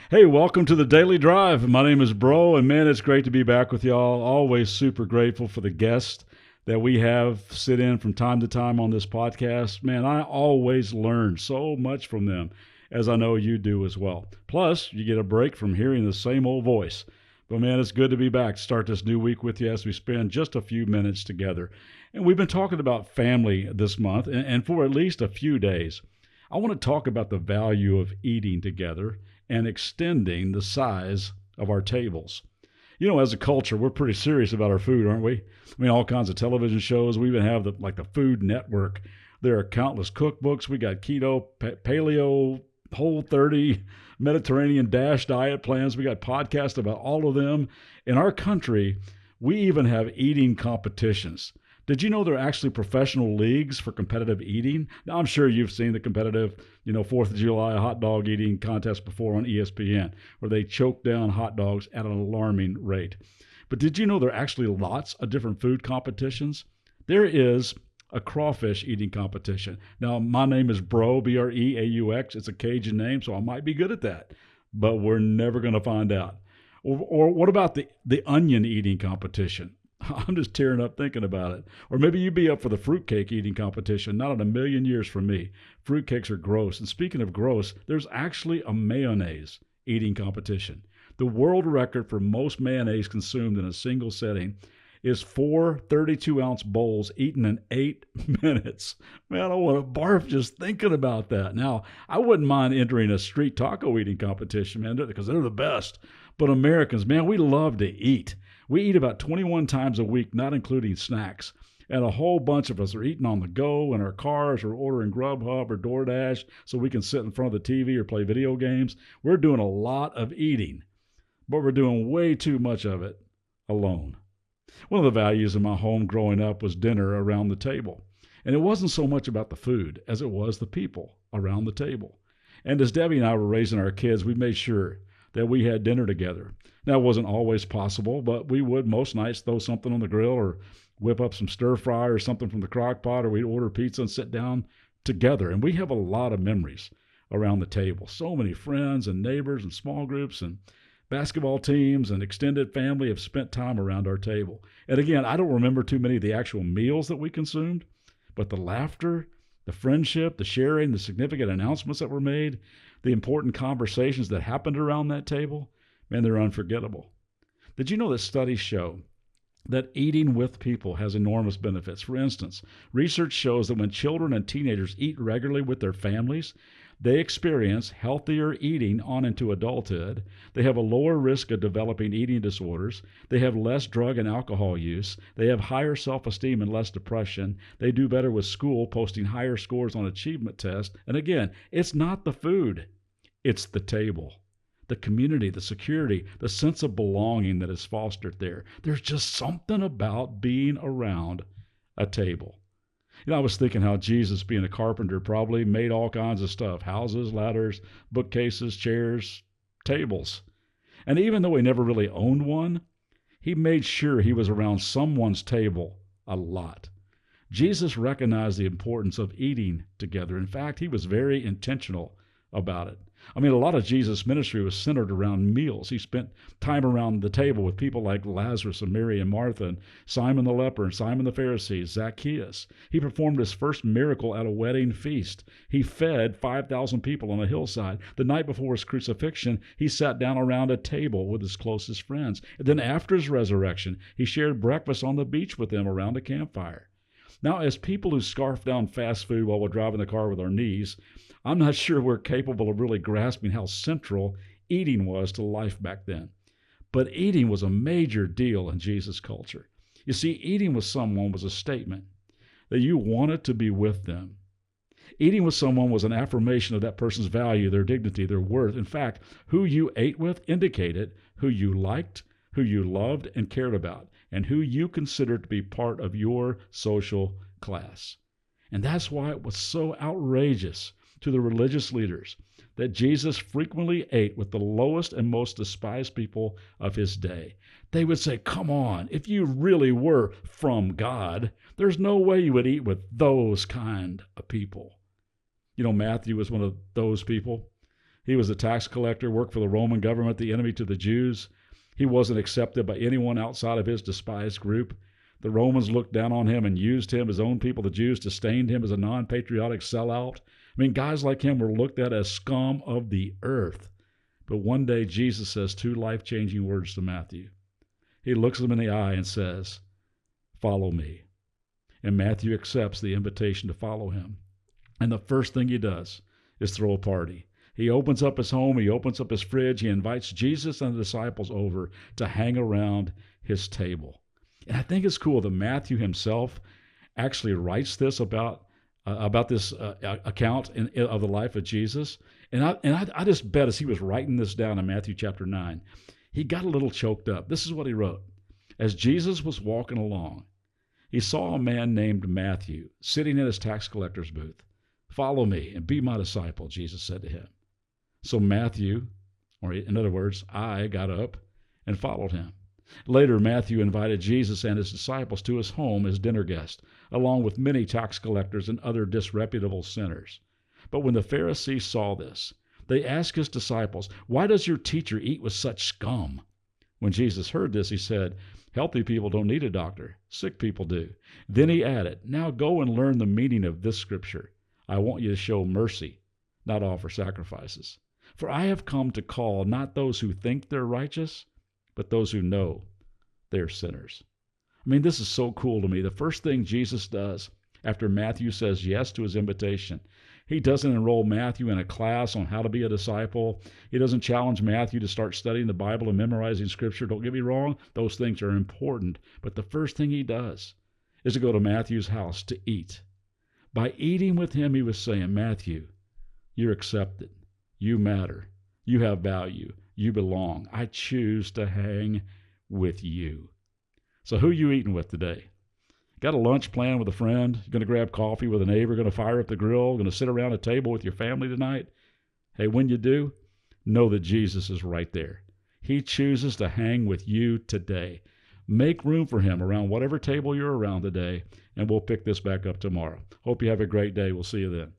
Hey, welcome to the Daily Drive. My name is Breaux, and man, it's great to be back with y'all. Always super grateful for the guests that we have sit in from time to time on this podcast. Man, I always learn so much from them, as I know you do as well. Plus, you get a break from hearing the same old voice. But man, it's good to be back to start this new week with you as we spend just a few minutes together. And we've been talking about family this month, and for at least a few days. I want to talk about the value of eating together and extending the size of our tables. You know, as a culture, we're pretty serious about our food, aren't we? I mean, all kinds of television shows. We even have the Food Network. There are countless cookbooks. We got keto, paleo, Whole30, Mediterranean Dash diet plans. We got podcasts about all of them. In our country, we even have eating competitions. Did you know there are actually professional leagues for competitive eating? Now, I'm sure you've seen the competitive, 4th of July hot dog eating contest before on ESPN, where they choke down hot dogs at an alarming rate. But did you know there are actually lots of different food competitions? There is a crawfish eating competition. Now, my name is Breaux, Breaux. It's a Cajun name, so I might be good at that, but we're never going to find out. Or what about the onion eating competition? I'm just tearing up thinking about it. Or maybe you'd be up for the fruitcake eating competition. Not in a million years for me. Fruitcakes are gross. And speaking of gross, there's actually a mayonnaise eating competition. The world record for most mayonnaise consumed in a single setting is 4 32-ounce bowls eaten in 8 minutes. Man, I want to barf just thinking about that. Now, I wouldn't mind entering a street taco eating competition, man, because they're the best. But Americans, man, we love to eat. We eat about 21 times a week, not including snacks. And a whole bunch of us are eating on the go in our cars or ordering Grubhub or DoorDash so we can sit in front of the TV or play video games. We're doing a lot of eating, but we're doing way too much of it alone. One of the values in my home growing up was dinner around the table. And it wasn't so much about the food as it was the people around the table. And as Debbie and I were raising our kids, we made sure that we had dinner together. Now, it wasn't always possible, but we would most nights throw something on the grill or whip up some stir fry or something from the crock pot, or we'd order pizza and sit down together. And we have a lot of memories around the table. So many friends and neighbors and small groups and basketball teams and extended family have spent time around our table. And again, I don't remember too many of the actual meals that we consumed, but the laughter, the friendship, the sharing, the significant announcements that were made, the important conversations that happened around that table, man, they're unforgettable. Did you know that studies show that eating with people has enormous benefits? For instance, research shows that when children and teenagers eat regularly with their families, they experience healthier eating on into adulthood. They have a lower risk of developing eating disorders. They have less drug and alcohol use. They have higher self-esteem and less depression. They do better with school, posting higher scores on achievement tests. And again, it's not the food, it's the table, the community, the security, the sense of belonging that is fostered there. There's just something about being around a table. I was thinking how Jesus, being a carpenter, probably made all kinds of stuff: houses, ladders, bookcases, chairs, tables. And even though he never really owned one, he made sure he was around someone's table a lot. Jesus recognized the importance of eating together. In fact, he was very intentional about it. I mean, a lot of Jesus' ministry was centered around meals. He spent time around the table with people like Lazarus and Mary and Martha, and Simon the leper and Simon the Pharisee, Zacchaeus. He performed his first miracle at a wedding feast. He fed 5,000 people on a hillside. The night before his crucifixion, he sat down around a table with his closest friends. And then after his resurrection, he shared breakfast on the beach with them around a campfire. Now, as people who scarf down fast food while we're driving the car with our knees, I'm not sure we're capable of really grasping how central eating was to life back then. But eating was a major deal in Jesus' culture. You see, eating with someone was a statement that you wanted to be with them. Eating with someone was an affirmation of that person's value, their dignity, their worth. In fact, who you ate with indicated who you liked, who you loved and cared about, and who you considered to be part of your social class. And that's why it was so outrageous to the religious leaders that Jesus frequently ate with the lowest and most despised people of his day. They would say, "Come on, if you really were from God, there's no way you would eat with those kind of people." Matthew was one of those people. He was a tax collector, worked for the Roman government, the enemy to the Jews. He wasn't accepted by anyone outside of his despised group. The Romans looked down on him and used him, his own people, the Jews, disdained him as a non-patriotic sellout. I mean, guys like him were looked at as scum of the earth. But one day, Jesus says two life-changing words to Matthew. He looks him in the eye and says, "Follow me." And Matthew accepts the invitation to follow him. And the first thing he does is throw a party. He opens up his home, he opens up his fridge, he invites Jesus and the disciples over to hang around his table. And I think it's cool that Matthew himself actually writes this about this account of the life of Jesus. And I just bet as he was writing this down in Matthew chapter 9, he got a little choked up. This is what he wrote. As Jesus was walking along, he saw a man named Matthew sitting in his tax collector's booth. "Follow me and be my disciple," Jesus said to him. So Matthew, or in other words, I got up and followed him. Later, Matthew invited Jesus and his disciples to his home as dinner guests, along with many tax collectors and other disreputable sinners. But when the Pharisees saw this, they asked his disciples, "Why does your teacher eat with such scum?" When Jesus heard this, he said, "Healthy people don't need a doctor. Sick people do." Then he added, "Now go and learn the meaning of this scripture. I want you to show mercy, not offer sacrifices. For I have come to call not those who think they're righteous, but those who know they're sinners." I mean, this is so cool to me. The first thing Jesus does after Matthew says yes to his invitation, he doesn't enroll Matthew in a class on how to be a disciple. He doesn't challenge Matthew to start studying the Bible and memorizing Scripture. Don't get me wrong, those things are important. But the first thing he does is to go to Matthew's house to eat. By eating with him, he was saying, "Matthew, you're accepted. You matter. You have value. You belong. I choose to hang with you." So who are you eating with today? Got a lunch plan with a friend? You're going to grab coffee with a neighbor? Going to fire up the grill? Going to sit around a table with your family tonight? Hey, when you do, know that Jesus is right there. He chooses to hang with you today. Make room for him around whatever table you're around today, and we'll pick this back up tomorrow. Hope you have a great day. We'll see you then.